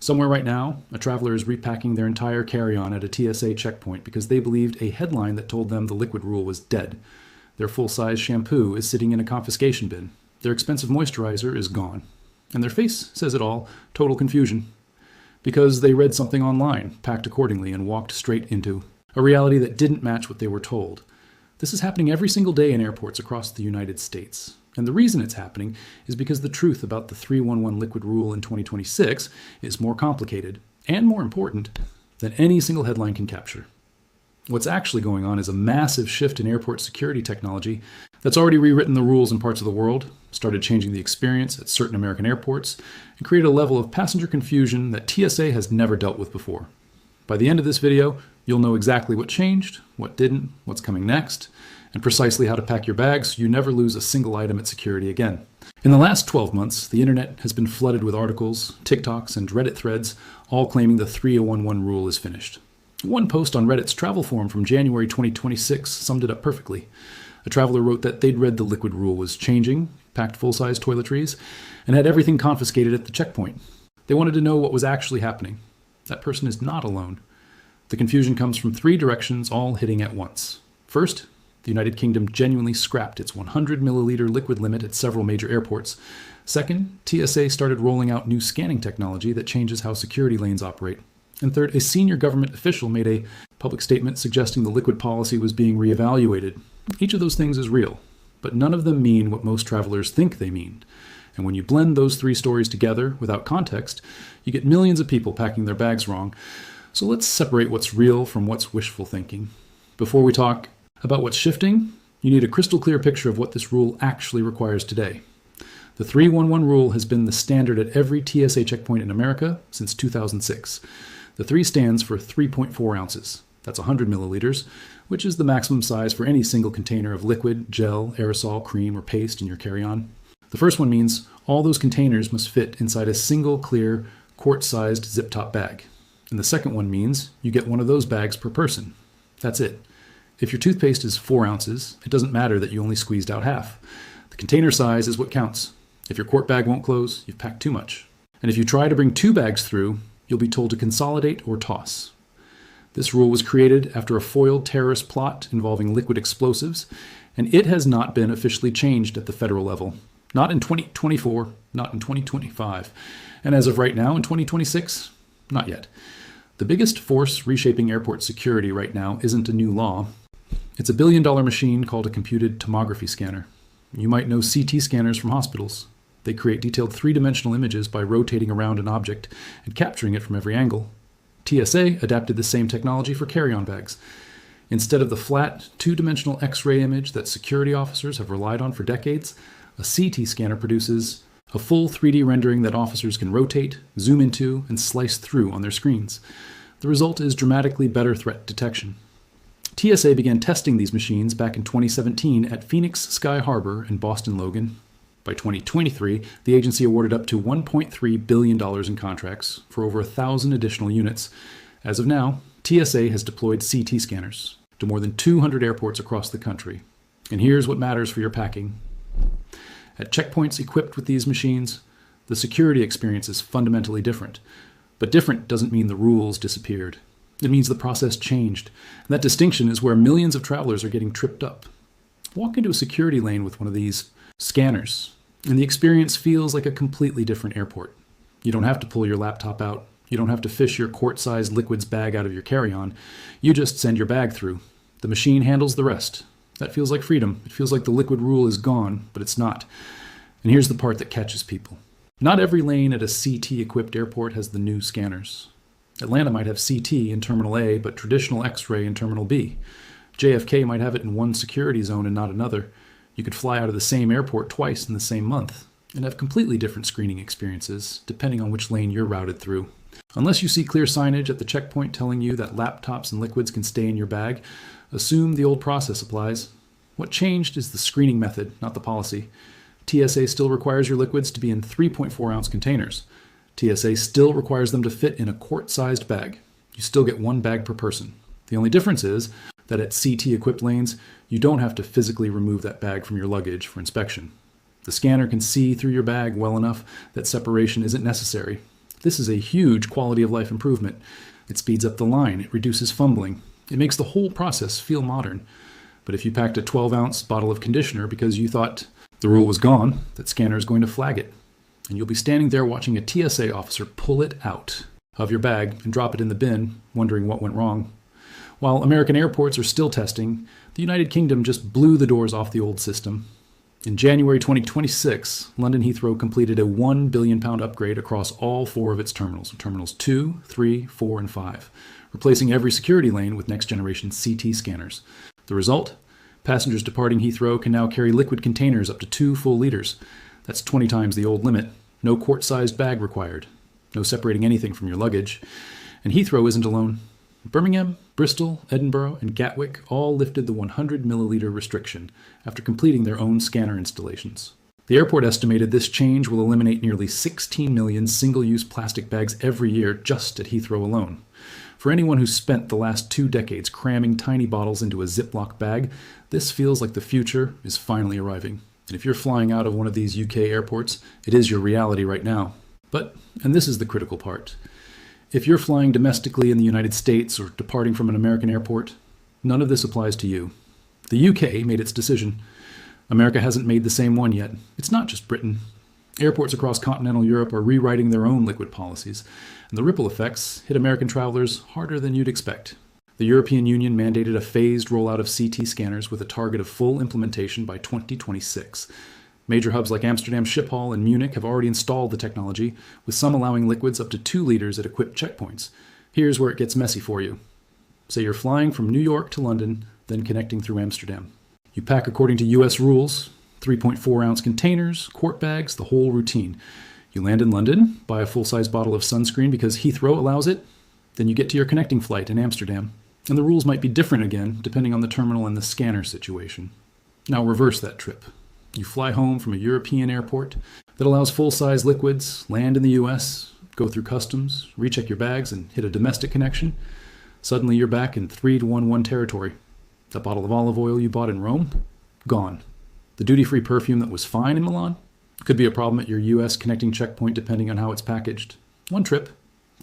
Somewhere right now, a traveler is repacking their entire carry-on at a TSA checkpoint because they believed a headline that told them the liquid rule was dead. Their full-size shampoo is sitting in a confiscation bin. Their expensive moisturizer is gone. And their face says it all, total confusion. Because they read something online, packed accordingly, and walked straight into a reality that didn't match what they were told. This is happening every single day in airports across the United States. And the reason it's happening is because the truth about the 311 liquid rule in 2026 is more complicated, and more important, than any single headline can capture. What's actually going on is a massive shift in airport security technology that's already rewritten the rules in parts of the world, started changing the experience at certain American airports, and created a level of passenger confusion that TSA has never dealt with before. By the end of this video, you'll know exactly what changed, what didn't, what's coming next, and precisely how to pack your bags so you never lose a single item at security again. In the last 12 months, the internet has been flooded with articles, TikToks, and Reddit threads, all claiming the 3011 rule is finished. One post on Reddit's travel forum from January 2026 summed it up perfectly. A traveler wrote that they'd read the liquid rule was changing, packed full-size toiletries, and had everything confiscated at the checkpoint. They wanted to know what was actually happening. That person is not alone. The confusion comes from three directions, all hitting at once. First, the United Kingdom genuinely scrapped its 100 milliliter liquid limit at several major airports. Second, TSA started rolling out new scanning technology that changes how security lanes operate. And third, a senior government official made a public statement suggesting the liquid policy was being reevaluated. Each of those things is real, but none of them mean what most travelers think they mean. And when you blend those three stories together without context, you get millions of people packing their bags wrong. So let's separate what's real from what's wishful thinking. Before we talk about what's shifting, you need a crystal clear picture of what this rule actually requires today. The 311 rule has been the standard at every TSA checkpoint in America since 2006. The 3 stands for 3.4 ounces. That's 100 milliliters, which is the maximum size for any single container of liquid, gel, aerosol, cream, or paste in your carry-on. The first one means all those containers must fit inside a single clear, quart-sized zip-top bag. And the second one means you get one of those bags per person. That's it. If your toothpaste is 4 ounces, it doesn't matter that you only squeezed out half. The container size is what counts. If your quart bag won't close, you've packed too much. And if you try to bring 2 bags through, you'll be told to consolidate or toss. This rule was created after a foiled terrorist plot involving liquid explosives, and it has not been officially changed at the federal level. Not in 2024, not in 2025. And as of right now, in 2026, not yet. The biggest force reshaping airport security right now isn't a new law. It's a billion-dollar machine called a computed tomography scanner. You might know CT scanners from hospitals. They create detailed 3-dimensional images by rotating around an object and capturing it from every angle. TSA adapted the same technology for carry-on bags. Instead of the flat, 2-dimensional X-ray image that security officers have relied on for decades, a CT scanner produces a full 3D rendering that officers can rotate, zoom into, and slice through on their screens. The result is dramatically better threat detection. TSA began testing these machines back in 2017 at Phoenix Sky Harbor and Boston Logan. By 2023, the agency awarded up to $1.3 billion in contracts for over 1,000 additional units. As of now, TSA has deployed CT scanners to more than 200 airports across the country. And here's what matters for your packing. At checkpoints equipped with these machines, the security experience is fundamentally different. But different doesn't mean the rules disappeared. It means the process changed. And that distinction is where millions of travelers are getting tripped up. Walk into a security lane with one of these scanners, and the experience feels like a completely different airport. You don't have to pull your laptop out. You don't have to fish your quart-sized liquids bag out of your carry-on. You just send your bag through. The machine handles the rest. That feels like freedom. It feels like the liquid rule is gone, but it's not. And here's the part that catches people. Not every lane at a CT-equipped airport has the new scanners. Atlanta might have CT in Terminal A, but traditional X-ray in Terminal B. JFK might have it in one security zone and not another. You could fly out of the same airport twice in the same month and have completely different screening experiences, depending on which lane you're routed through. Unless you see clear signage at the checkpoint telling you that laptops and liquids can stay in your bag, assume the old process applies. What changed is the screening method, not the policy. TSA still requires your liquids to be in 3.4-ounce containers. TSA still requires them to fit in a quart-sized bag. You still get 1 bag per person. The only difference is that at CT-equipped lanes, you don't have to physically remove that bag from your luggage for inspection. The scanner can see through your bag well enough that separation isn't necessary. This is a huge quality of life improvement. It speeds up the line, it reduces fumbling, it makes the whole process feel modern. But if you packed a 12-ounce bottle of conditioner because you thought the rule was gone, that scanner is going to flag it. And you'll be standing there watching a TSA officer pull it out of your bag and drop it in the bin, wondering what went wrong. While American airports are still testing, the United Kingdom just blew the doors off the old system. In January 2026, London Heathrow completed a £1 billion upgrade across all 4 of its terminals, Terminals 2, 3, 4, and 5, replacing every security lane with next-generation CT scanners. The result? Passengers departing Heathrow can now carry liquid containers up to 2 full liters. That's 20 times the old limit. No quart-sized bag required. No separating anything from your luggage. And Heathrow isn't alone. Birmingham, Bristol, Edinburgh, and Gatwick all lifted the 100 milliliter restriction after completing their own scanner installations. The airport estimated this change will eliminate nearly 16 million single-use plastic bags every year just at Heathrow alone. For anyone who's spent the last 2 decades cramming tiny bottles into a Ziploc bag, this feels like the future is finally arriving. And if you're flying out of one of these UK airports, it is your reality right now. But, and this is the critical part, if you're flying domestically in the United States or departing from an American airport, none of this applies to you. The UK made its decision. America hasn't made the same one yet. It's not just Britain. Airports across continental Europe are rewriting their own liquid policies, and the ripple effects hit American travelers harder than you'd expect. The European Union mandated a phased rollout of CT scanners with a target of full implementation by 2026. Major hubs like Amsterdam Schiphol and Munich have already installed the technology, with some allowing liquids up to 2 liters at equipped checkpoints. Here's where it gets messy for you. Say you're flying from New York to London, then connecting through Amsterdam. You pack according to US rules, 3.4-ounce containers, quart bags, the whole routine. You land in London, buy a full-size bottle of sunscreen because Heathrow allows it, then you get to your connecting flight in Amsterdam. And the rules might be different again, depending on the terminal and the scanner situation. Now reverse that trip. You fly home from a European airport that allows full-size liquids, land in the US, go through customs, recheck your bags, and hit a domestic connection. Suddenly you're back in 3-1-1 territory. That bottle of olive oil you bought in Rome? Gone. The duty-free perfume that was fine in Milan? Could be a problem at your US connecting checkpoint depending on how it's packaged. 1 trip,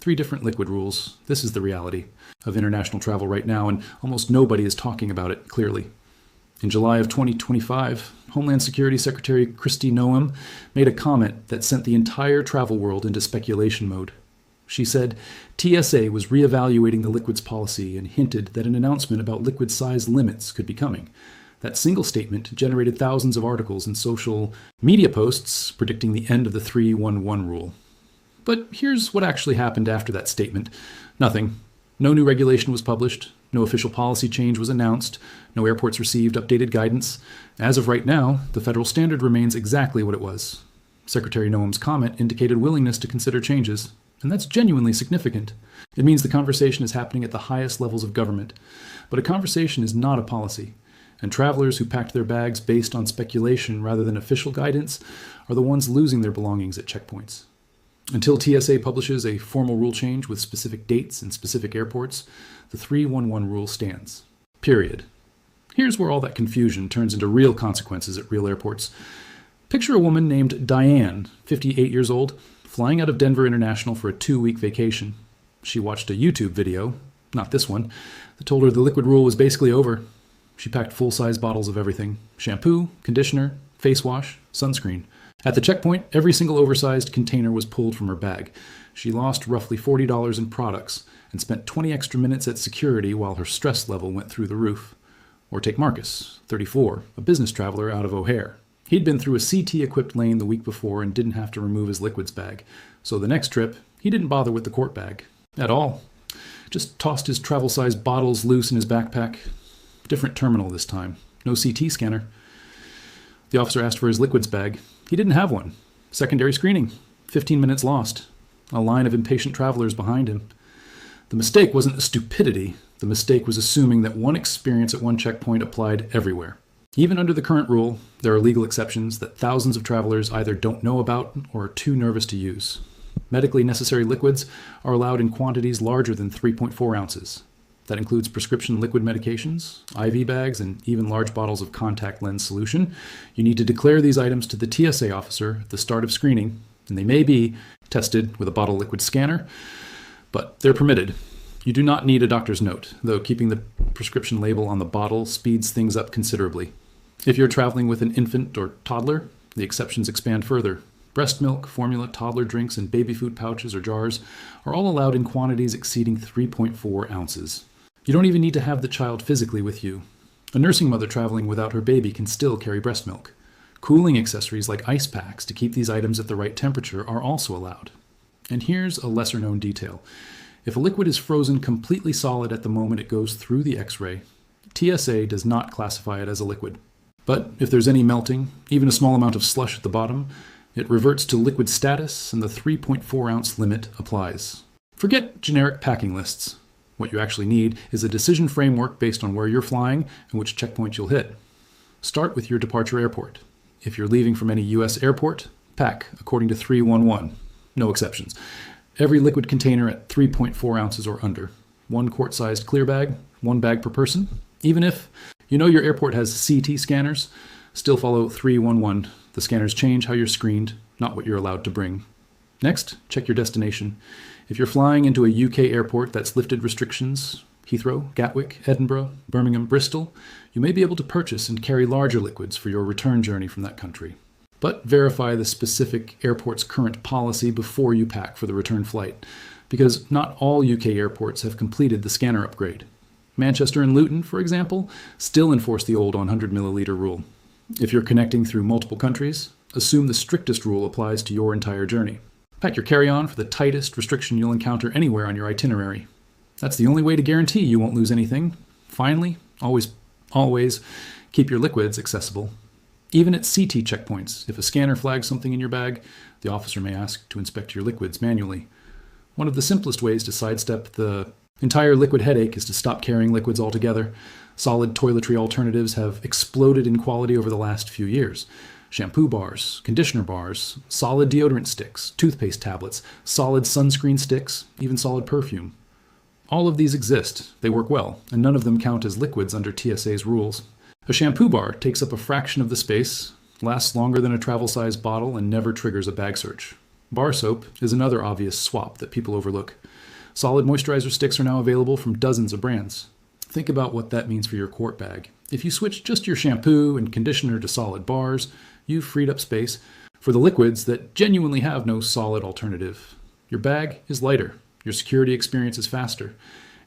3 different liquid rules. This is the reality of international travel right now, and almost nobody is talking about it clearly. In July of 2025, Homeland Security Secretary Kristi Noem made a comment that sent the entire travel world into speculation mode. She said TSA was reevaluating the liquids policy and hinted that an announcement about liquid size limits could be coming. That single statement generated thousands of articles and social media posts predicting the end of the 3-1-1 rule. But here's what actually happened after that statement. Nothing. No new regulation was published. No official policy change was announced. No airports received updated guidance. As of right now, the federal standard remains exactly what it was. Secretary Noem's comment indicated willingness to consider changes, and that's genuinely significant. It means the conversation is happening at the highest levels of government. But a conversation is not a policy, and travelers who packed their bags based on speculation rather than official guidance are the ones losing their belongings at checkpoints. Until TSA publishes a formal rule change with specific dates and specific airports, the 3-1-1 rule stands. Period. Here's where all that confusion turns into real consequences at real airports. Picture a woman named Diane, 58 years old, flying out of Denver International for a 2-week vacation. She watched a YouTube video, not this one, that told her the liquid rule was basically over. She packed full-size bottles of everything: shampoo, conditioner, face wash, sunscreen. At the checkpoint, every single oversized container was pulled from her bag. She lost roughly $40 in products and spent 20 extra minutes at security while her stress level went through the roof. Or take Marcus, 34, a business traveler out of O'Hare. He'd been through a CT-equipped lane the week before and didn't have to remove his liquids bag. So the next trip, he didn't bother with the quart bag. At all. Just tossed his travel-sized bottles loose in his backpack. Different terminal this time. No CT scanner. The officer asked for his liquids bag. He didn't have one. Secondary screening. 15 minutes lost. A line of impatient travelers behind him. The mistake wasn't a stupidity. The mistake was assuming that one experience at one checkpoint applied everywhere. Even under the current rule, there are legal exceptions that thousands of travelers either don't know about or are too nervous to use. Medically necessary liquids are allowed in quantities larger than 3.4 ounces. That includes prescription liquid medications, IV bags, and even large bottles of contact lens solution. You need to declare these items to the TSA officer at the start of screening, and they may be tested with a bottle liquid scanner, but they're permitted. You do not need a doctor's note, though keeping the prescription label on the bottle speeds things up considerably. If you're traveling with an infant or toddler, the exceptions expand further. Breast milk, formula, toddler drinks, and baby food pouches or jars are all allowed in quantities exceeding 3.4 ounces. You don't even need to have the child physically with you. A nursing mother traveling without her baby can still carry breast milk. Cooling accessories like ice packs to keep these items at the right temperature are also allowed. And here's a lesser-known detail. If a liquid is frozen completely solid at the moment it goes through the X-ray, TSA does not classify it as a liquid. But if there's any melting, even a small amount of slush at the bottom, it reverts to liquid status and the 3.4 ounce limit applies. Forget generic packing lists. What you actually need is a decision framework based on where you're flying and which checkpoint you'll hit. Start with your departure airport. If you're leaving from any U.S. airport, pack according to 311. No exceptions. Every liquid container at 3.4 ounces or under. 1 quart-sized clear bag, 1 bag per person. Even if you know your airport has CT scanners, still follow 311. The scanners change how you're screened, not what you're allowed to bring. Next, check your destination. If you're flying into a UK airport that's lifted restrictions, Heathrow, Gatwick, Edinburgh, Birmingham, Bristol, you may be able to purchase and carry larger liquids for your return journey from that country. But verify the specific airport's current policy before you pack for the return flight, because not all UK airports have completed the scanner upgrade. Manchester and Luton, for example, still enforce the old 100 milliliter rule. If you're connecting through multiple countries, assume the strictest rule applies to your entire journey. Pack your carry-on for the tightest restriction you'll encounter anywhere on your itinerary. That's the only way to guarantee you won't lose anything. Finally, always keep your liquids accessible. Even at CT checkpoints, if a scanner flags something in your bag, the officer may ask to inspect your liquids manually. One of the simplest ways to sidestep the entire liquid headache is to stop carrying liquids altogether. Solid toiletry alternatives have exploded in quality over the last few years. Shampoo bars, conditioner bars, solid deodorant sticks, toothpaste tablets, solid sunscreen sticks, even solid perfume. All of these exist, they work well, and none of them count as liquids under TSA's rules. A shampoo bar takes up a fraction of the space, lasts longer than a travel-size bottle, and never triggers a bag search. Bar soap is another obvious swap that people overlook. Solid moisturizer sticks are now available from dozens of brands. Think about what that means for your quart bag. If you switch just your shampoo and conditioner to solid bars, you've freed up space for the liquids that genuinely have no solid alternative. Your bag is lighter, your security experience is faster,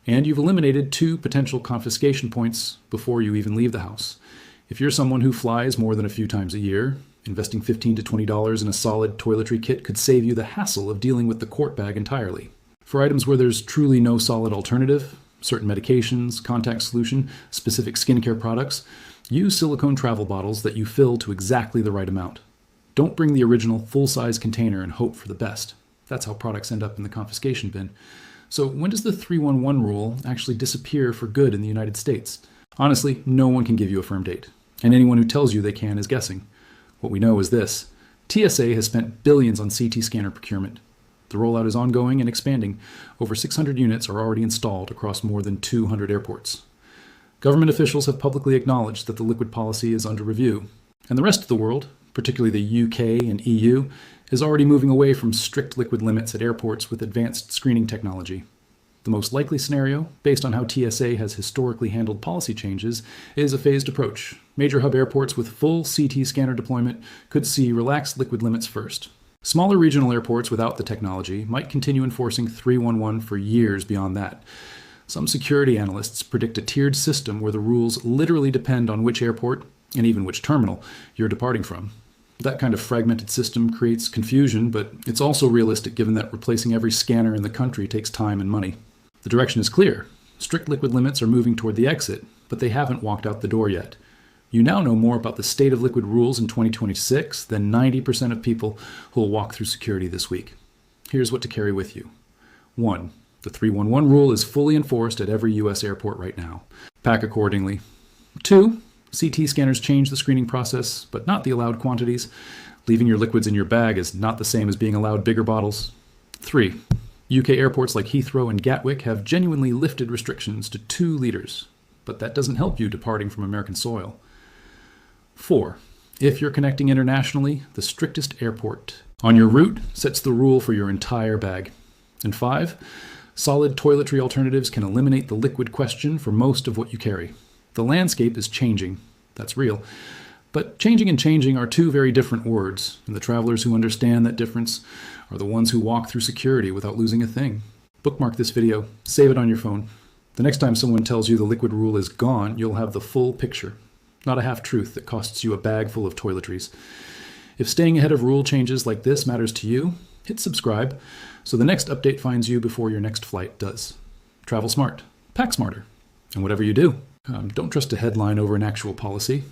and you've eliminated 2 potential confiscation points before you even leave the house. If you're someone who flies more than a few times a year, investing $15 to $20 in a solid toiletry kit could save you the hassle of dealing with the quart bag entirely. For items where there's truly no solid alternative, certain medications, contact solution, specific skincare products, use silicone travel bottles that you fill to exactly the right amount. Don't bring the original full-size container and hope for the best. That's how products end up in the confiscation bin. So when does the 311 rule actually disappear for good in the United States? Honestly, no one can give you a firm date, and anyone who tells you they can is guessing. What we know is this: TSA has spent billions on CT scanner procurement. The rollout is ongoing and expanding. Over 600 units are already installed across more than 200 airports. Government officials have publicly acknowledged that the liquid policy is under review, and the rest of the world, particularly the UK and EU, is already moving away from strict liquid limits at airports with advanced screening technology. The most likely scenario, based on how TSA has historically handled policy changes, is a phased approach. Major hub airports with full CT scanner deployment could see relaxed liquid limits first. Smaller regional airports without the technology might continue enforcing 311 for years beyond that. Some security analysts predict a tiered system where the rules literally depend on which airport, and even which terminal, you're departing from. That kind of fragmented system creates confusion, but it's also realistic given that replacing every scanner in the country takes time and money. The direction is clear. Strict liquid limits are moving toward the exit, but they haven't walked out the door yet. You now know more about the state of liquid rules in 2026 than 90% of people who will walk through security this week. Here's what to carry with you. 1. The 311 rule is fully enforced at every U.S. airport right now. Pack accordingly. 2. CT scanners change the screening process, but not the allowed quantities. Leaving your liquids in your bag is not the same as being allowed bigger bottles. 3. UK airports like Heathrow and Gatwick have genuinely lifted restrictions to 2 liters, but that doesn't help you departing from American soil. 4. If you're connecting internationally, the strictest airport On your route sets the rule for your entire bag. And 5, solid toiletry alternatives can eliminate the liquid question for most of what you carry. The landscape is changing. That's real. But changing and changing are two very different words, and the travelers who understand that difference are the ones who walk through security without losing a thing. Bookmark this video, save it on your phone. The next time someone tells you the liquid rule is gone, you'll have the full picture, not a half-truth that costs you a bag full of toiletries. If staying ahead of rule changes like this matters to you, hit subscribe so the next update finds you before your next flight does. Travel smart, pack smarter, and whatever you do, don't trust a headline over an actual policy.